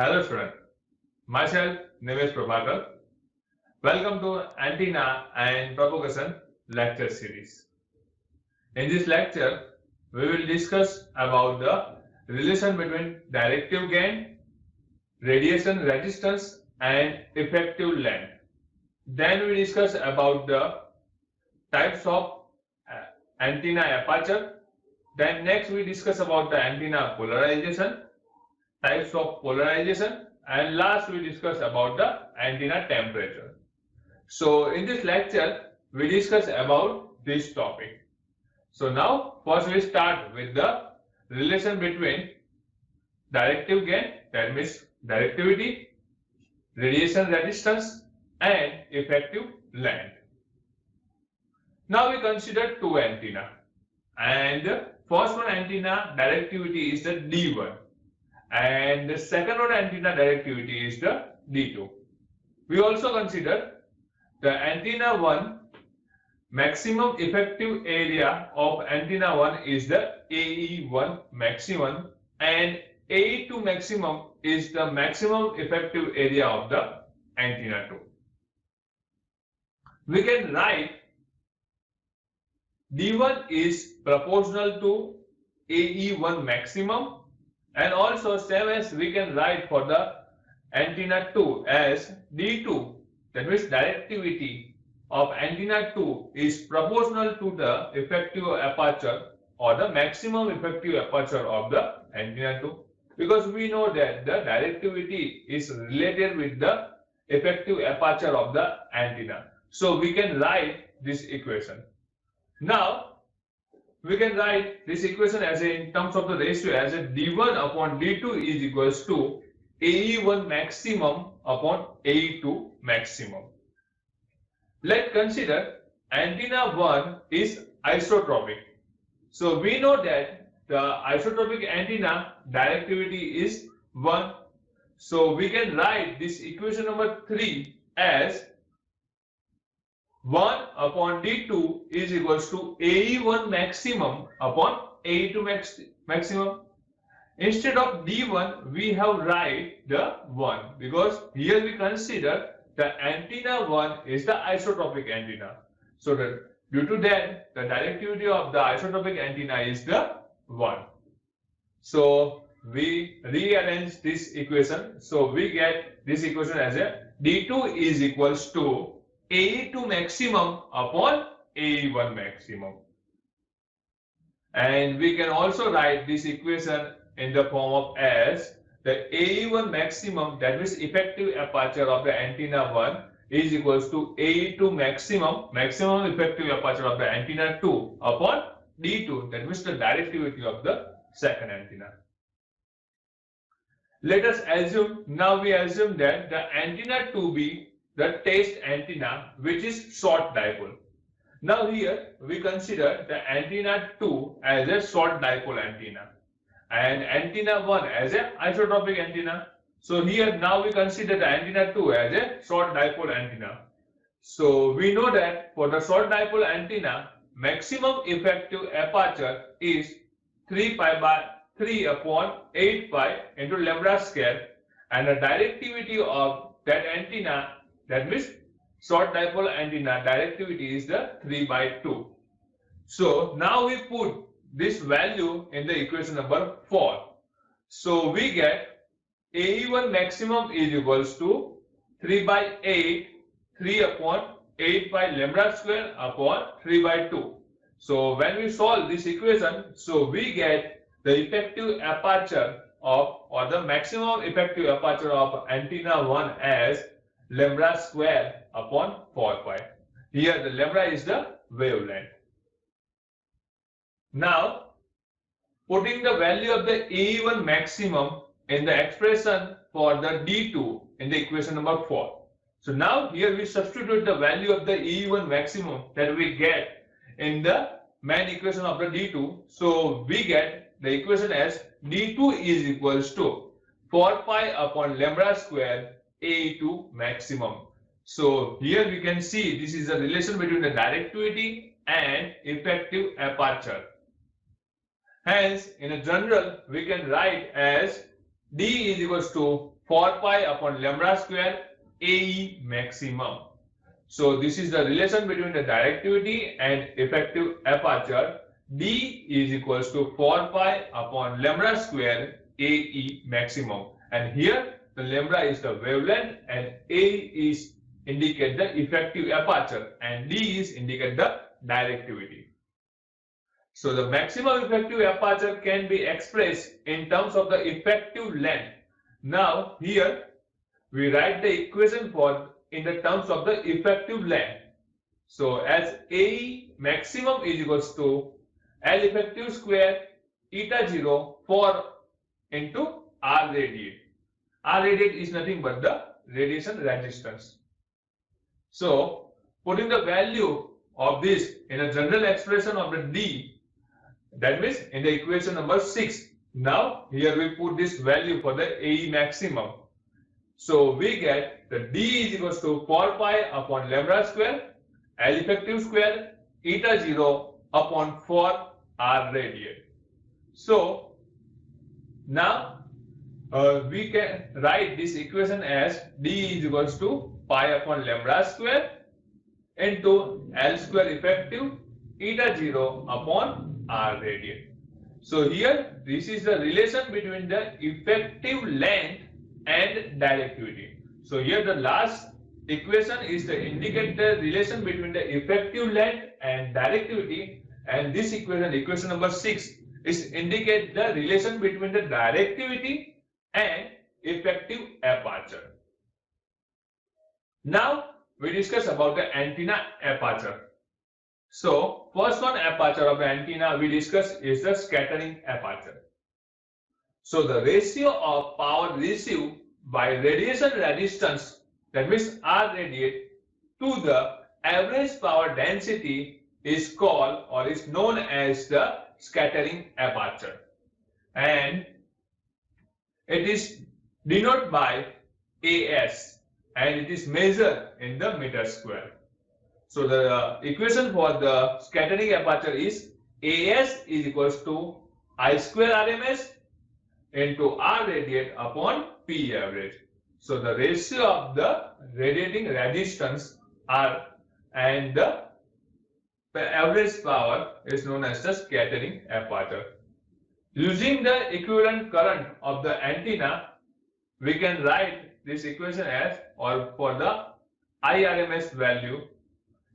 Hello student, myself Nivesh Prabhakar. Welcome to Antenna and Propagation lecture series. In this lecture, we will discuss about the relation between directive gain, radiation resistance and effective length. Then we discuss about the types of antenna aperture. Then next we discuss about the antenna polarization, types of polarization, and last we discuss about the antenna temperature. So in this lecture we discuss about this topic. So now first we start with the relation between directive gain, that means directivity, radiation resistance and effective length. Now we consider two antenna, and first one antenna directivity is the D1 and the second one antenna directivity is the D2. We also consider the antenna 1 maximum effective area of antenna 1 is the AE1 maximum and AE2 maximum is the maximum effective area of the antenna 2. We can write D1 is proportional to AE1 maximum, and also same as we can write for the antenna 2 as D2, that means directivity of antenna 2 is proportional to the effective aperture or the maximum effective aperture of the antenna 2, because we know that the directivity is related with the effective aperture of the antenna. So we can write this equation. Now we can write this equation as in terms of the ratio as a D1 upon D2 is equals to AE1 maximum upon AE2 maximum. Let's consider antenna 1 is isotropic. So we know that the isotropic antenna directivity is 1. So we can write this equation number 3 as 1 upon D2 is equals to AE1 maximum upon AE2 maximum. Instead of D1, we have write the 1 because here we consider the antenna 1 is the isotropic antenna. So due to that, the directivity of the isotropic antenna is the 1. So we rearrange this equation. So we get this equation as a D2 is equals to AE2 maximum upon AE1 maximum. And we can also write this equation in the form of as the AE1 maximum, that means effective aperture of the antenna 1 is equals to AE2 maximum effective aperture of the antenna 2 upon D2, that means the directivity of the second antenna. Let us assume, now we assume that the antenna 2B the test antenna which is short dipole. Now here we consider the antenna 2 as a short dipole antenna and antenna 1 as a isotropic antenna. So here now we consider the antenna 2 as a short dipole antenna. So we know that for the short dipole antenna maximum effective aperture is 3 upon 8 pi into lambda square, and the directivity of that antenna, that means short dipole antenna directivity is the 3/2. So now we put this value in the equation number 4. So we get AE1 maximum is equals to 3/8, 3 upon 8 pi lambda square upon 3/2. So when we solve this equation, so we get the effective aperture of, or the maximum effective aperture of antenna 1 as lambda square upon 4 pi. Here the lambda is the wavelength. Now putting the value of the AE1 maximum in the expression for the D2 in the equation number 4. So now here we substitute the value of the AE1 maximum that we get in the main equation of the D2. So we get the equation as D2 is equals to 4 pi upon lambda square AE2 maximum. So here we can see this is a relation between the directivity and effective aperture. Hence, in a general, we can write as D is equals to 4 pi upon lambda square AE maximum. So this is the relation between the directivity and effective aperture. D is equals to 4 pi upon lambda square AE maximum. And here the lambda is the wavelength and A is indicate the effective aperture and D is indicate the directivity. So the maximum effective aperture can be expressed in terms of the effective length. Now here we write the equation for in the terms of the effective length. So as AE maximum is equals to L effective square eta 0 4 into R radiate. R radiate is nothing but the radiation resistance. So putting the value of this in a general expression of the D, that means in the equation number 6. Now here we put this value for the AE maximum. So we get the D is equals to 4 pi upon lambda square L effective square eta 0 upon 4 R radiate. So now we can write this equation as D is equals to pi upon lambda square into L square effective eta 0 upon R radiate. So here this is the relation between the effective length and directivity. So here the last equation is to indicate the relation between the effective length and directivity, and this equation number 6 is indicate the relation between the directivity and effective aperture. Now we discuss about the antenna aperture. So first one aperture of the antenna we discuss is the scattering aperture. So the ratio of power received by radiation resistance, that means R radiate, to the average power density is called or is known as the scattering aperture, and it is denoted by AS and it is measured in the meter square. So the equation for the scattering aperture is AS is equals to I square RMS into R radiate upon P average. So the ratio of the radiating resistance R and the average power is known as the scattering aperture. Using the equivalent current of the antenna, we can write this equation as, or for the IRMS value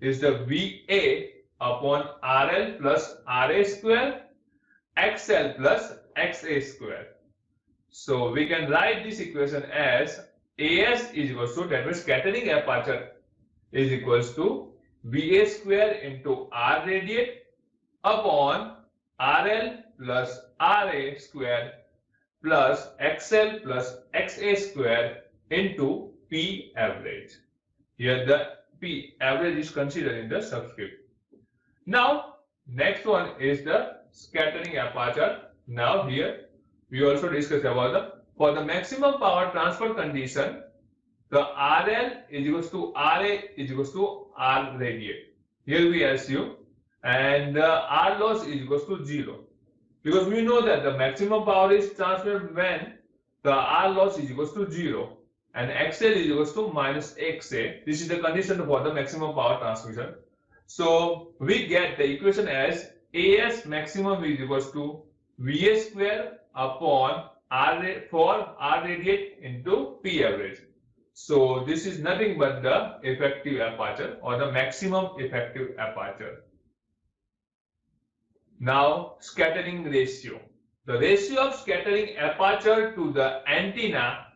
is the VA upon RL plus RA square XL plus XA square. So we can write this equation as AS is equals to, that means scattering aperture is equals to VA square into R radiate upon RL plus RA square plus XL plus XA square into P average. Here the P average is considered in the subscript. Now next one is the scattering aperture. Now here we also discuss about the, for the maximum power transfer condition, the RL is equals to RA is equals to R radiate. Here we assume, and R loss is equals to 0, because we know that the maximum power is transferred when the R loss is equals to 0 and XL is equals to minus XA. This is the condition for the maximum power transmission. So we get the equation as AS maximum is equals to VA square upon R for R radiate into P average. So this is nothing but the effective aperture or the maximum effective aperture. Now scattering ratio. The ratio of scattering aperture to the antenna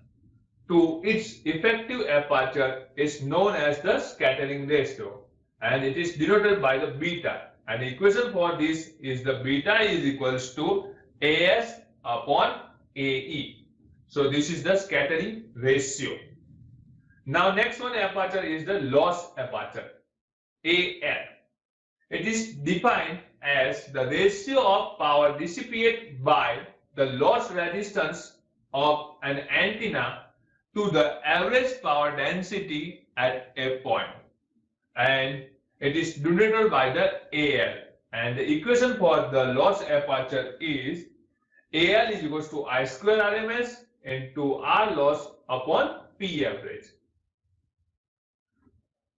to its effective aperture is known as the scattering ratio, and it is denoted by the beta, and the equation for this is the beta is equals to AS upon AE. So this is the scattering ratio. Now next one aperture is the loss aperture, AL. It is defined as the ratio of power dissipated by the loss resistance of an antenna to the average power density at a point, and it is denoted by the AL, and the equation for the loss aperture is AL is equals to I square RMS into R loss upon P average.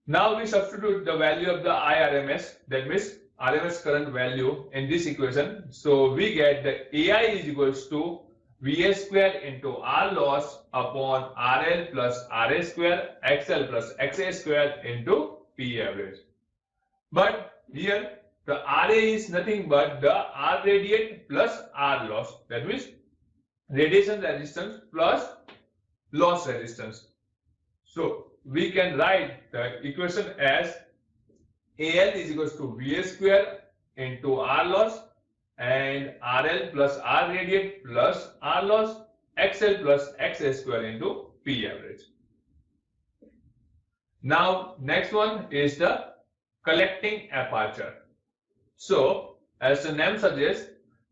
Now we substitute the value of the IRMS, that means RMS current value, in this equation. So we get the AI is equals to VA square into R loss upon RL plus RA square XL plus XA square into P average. But here the RA is nothing but the R radiate plus R loss, that means radiation resistance plus loss resistance. So we can write the equation as AL is equals to VA square into R loss and RL plus R radiate plus R loss XL plus XA square into P average. Now next one is the collecting aperture. So as the name suggests,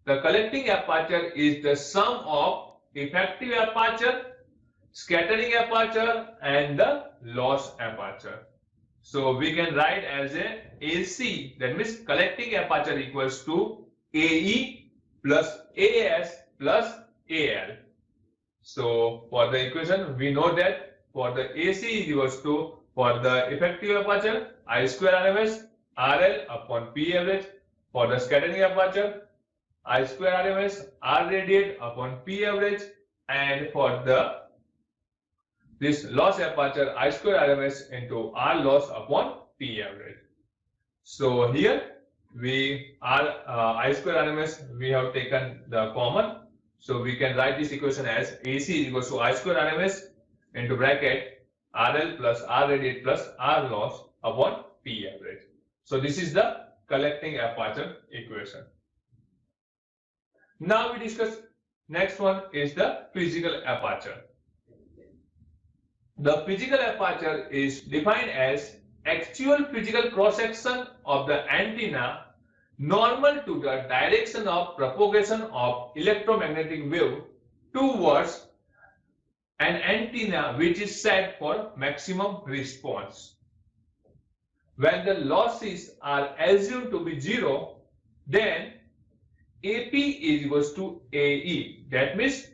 the collecting aperture is the sum of effective aperture, scattering aperture and the loss aperture. So we can write as a AC, that means collecting aperture equals to AE plus AS plus AL. So for the equation we know that for the AC is equals to, for the effective aperture, I square RMS RL upon P average. For the scattering aperture, I square RMS R radiate upon P average, and for the this loss aperture, I square RMS into R loss upon P average. So here we I square RMS we have taken the common, so we can write this equation as AC is equals to I square RMS into bracket RL plus R radiate plus R loss upon P average. So this is the collecting aperture equation. Now we discuss next one is the physical aperture. The physical aperture is defined as actual physical cross-section of the antenna normal to the direction of propagation of electromagnetic wave towards an antenna which is set for maximum response. When the losses are assumed to be zero, then AP is equals to AE. That means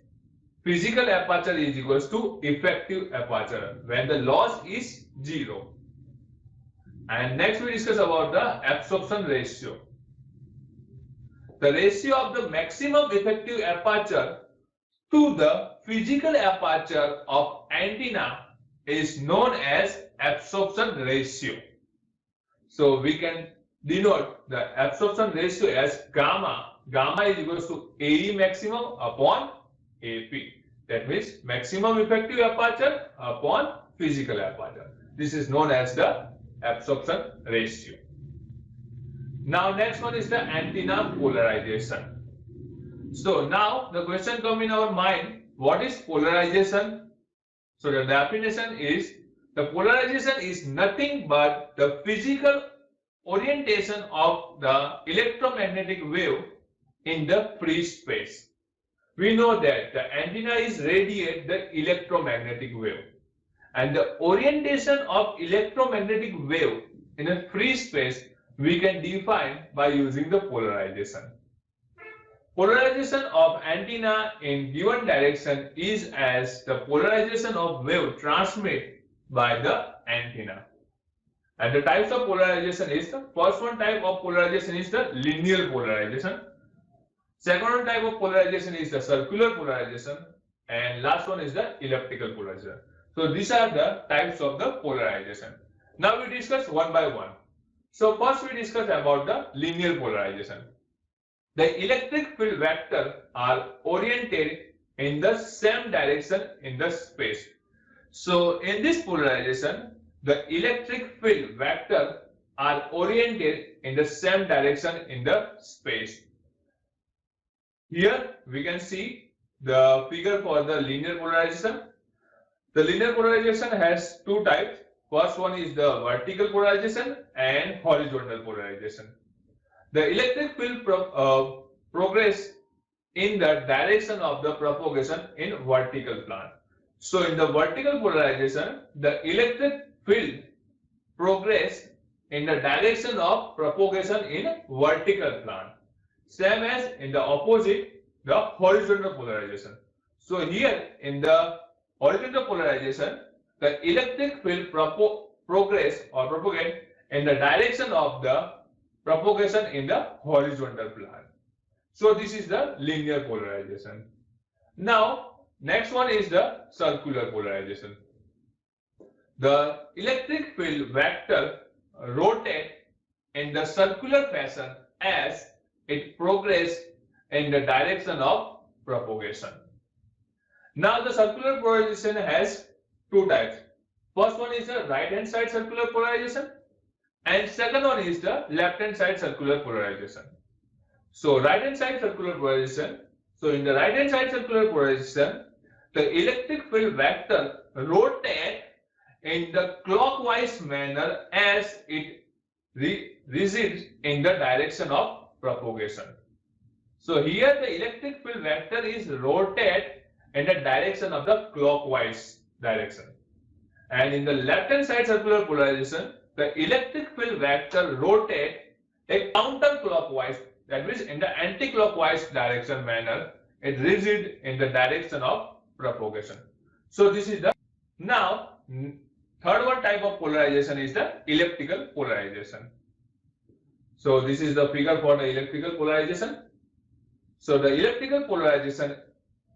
physical aperture is equals to effective aperture when the loss is zero. And next we discuss about the absorption ratio. The ratio of the maximum effective aperture to the physical aperture of antenna is known as absorption ratio. So we can denote the absorption ratio as gamma. Gamma is equals to AE maximum upon AP. That means maximum effective aperture upon physical aperture. This is known as the absorption ratio. Now next one is the antenna polarization. So now the question comes in our mind, what is polarization? So the definition is, the polarization is nothing but the physical orientation of the electromagnetic wave in the free space. We know that the antenna is radiate the electromagnetic wave, and the orientation of electromagnetic wave in a free space we can define by using the polarization. Polarization of antenna in given direction is as the polarization of wave transmitted by the antenna. And the types of polarization is, the first one type of polarization is the linear polarization. Second one type of polarization is the circular polarization, and last one is the elliptical polarization. So these are the types of the polarization. Now we discuss one by one. So first we discuss about the linear polarization. The electric field vector are oriented in the same direction in the space. So in this polarization, the electric field vector are oriented in the same direction in the space. Here we can see the figure for the linear polarization. The linear polarization has two types. First one is the vertical polarization and horizontal polarization. The electric field progress in the direction of the propagation in vertical plane. So in the vertical polarization, the electric field progress in the direction of propagation in vertical plane. Same as in the opposite, the horizontal polarization. So here in the horizontal polarization, the electric field progress or propagate in the direction of the propagation in the horizontal plane. So this is the linear polarization. Now next one is the circular polarization. The electric field vector rotate in the circular fashion as it progresses in the direction of propagation. Now the circular polarization has two types. First one is the right hand side circular polarization and second one is the left hand side circular polarization. So right hand side circular polarization. So in the right hand side circular polarization, the electric field vector rotate in the clockwise manner as it recedes in the direction of propagation. So here the electric field vector is rotate in the direction of the clockwise direction. And in the left hand side circular polarization, the electric field vector rotate a counterclockwise, that means in the anti-clockwise direction manner, it recedes in the direction of propagation. So this is the now third one type of polarization is the elliptical polarization. So this is the figure for the elliptical polarization. So the elliptical polarization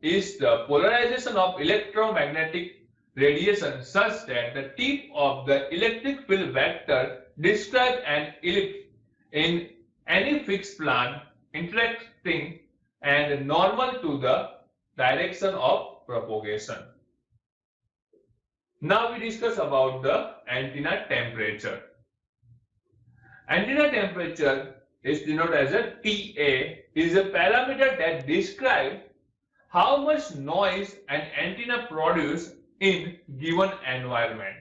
is the polarization of electromagnetic radiation such that the tip of the electric field vector describes an ellipse in any fixed plane interacting and normal to the direction of propagation. Now we discuss about the antenna temperature. Antenna temperature is denoted as a TA, is a parameter that describes how much noise an antenna produces in given environment.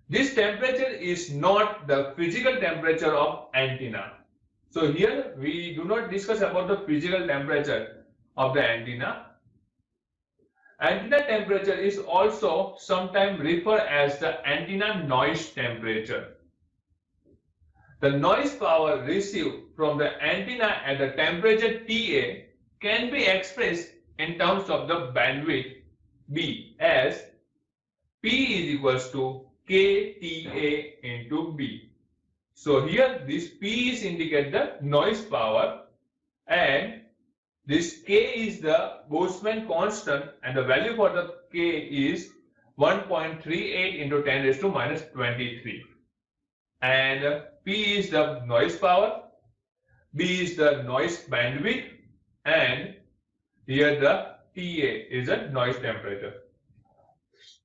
This temperature is not the physical temperature of antenna. So here we do not discuss about the physical temperature of the antenna. Antenna temperature is also sometimes referred as the antenna noise temperature. The noise power received from the antenna at the temperature TA can be expressed in terms of the bandwidth B as P is equals to KTA into B. So here this P is indicate the noise power and this K is the Boltzmann constant and the value for the K is 1.38 into 10 raised to minus 23. And P is the noise power, B is the noise bandwidth, and here the TA is a noise temperature.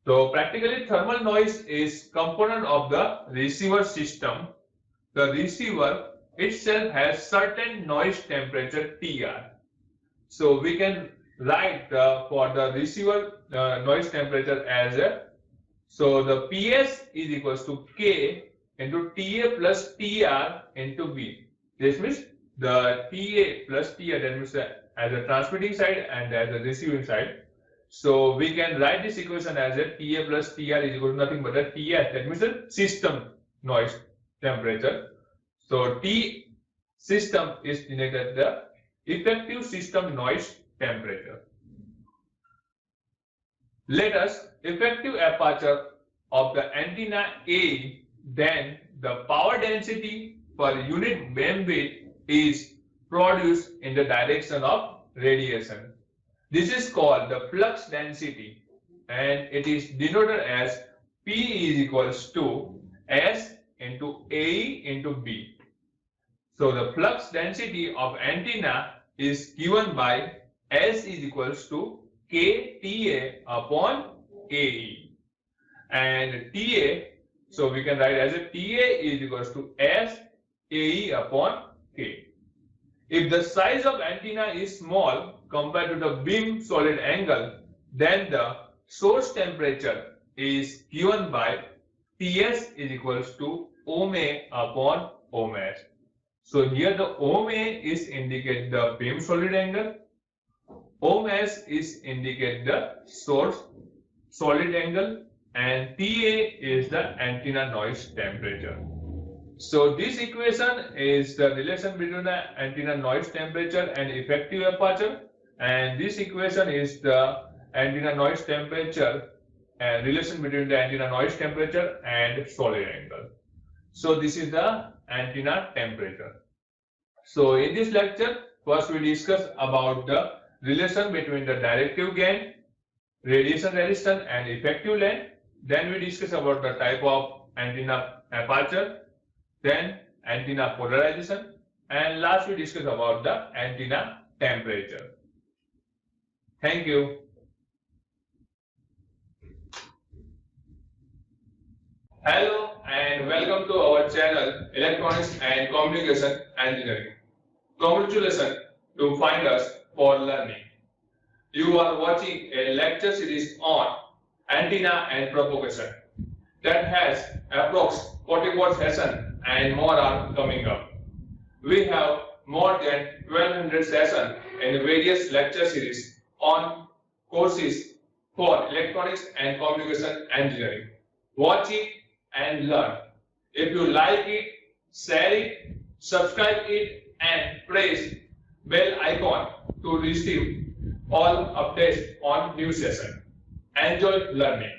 So practically thermal noise is component of the receiver system. The receiver itself has certain noise temperature TR. So we can write for the receiver noise temperature as a, so the PS is equals to K into TA plus TR into B. This means the TA plus TR, that means as a transmitting side and as a receiving side. So we can write this equation as a TA plus TR is equal to nothing but a TS, that means the system noise temperature. So T system is denoted the effective system noise temperature. Let us effective aperture of the antenna A, then the power density per unit beamwidth is produced in the direction of radiation. This is called the flux density and it is denoted as P is equals to S into A into B. So the flux density of antenna is given by S is equals to KTA upon AE. And TA, so we can write as a TA is equals to S AE upon K. If the size of antenna is small compared to the beam solid angle, then the source temperature is given by Ts is equals to Ohme upon Ohms. So here the Ohme is indicate the beam solid angle, Ohms is indicate the source solid angle, and Ta is the antenna noise temperature. So this equation is the relation between the antenna noise temperature and effective aperture, and this equation is the antenna noise temperature and relation between the antenna noise temperature and solid angle. So this is the antenna temperature. So in this lecture, first we discuss about the relation between the directive gain, radiation resistance and effective length. Then we discuss about the type of antenna aperture, then antenna polarization, and last we discuss about the antenna temperature. Thank you. Hello and welcome to our channel Electronics and Communication Engineering. Congratulations to find us for learning. You are watching a lecture series on antenna and propagation that has approx 44 sessions and more are coming up. We have more than 1200 sessions in various lecture series on courses for electronics and communication engineering. Watch it and learn. If you like it, share it, subscribe it and press bell icon to receive all updates on new session. Enjoy learning.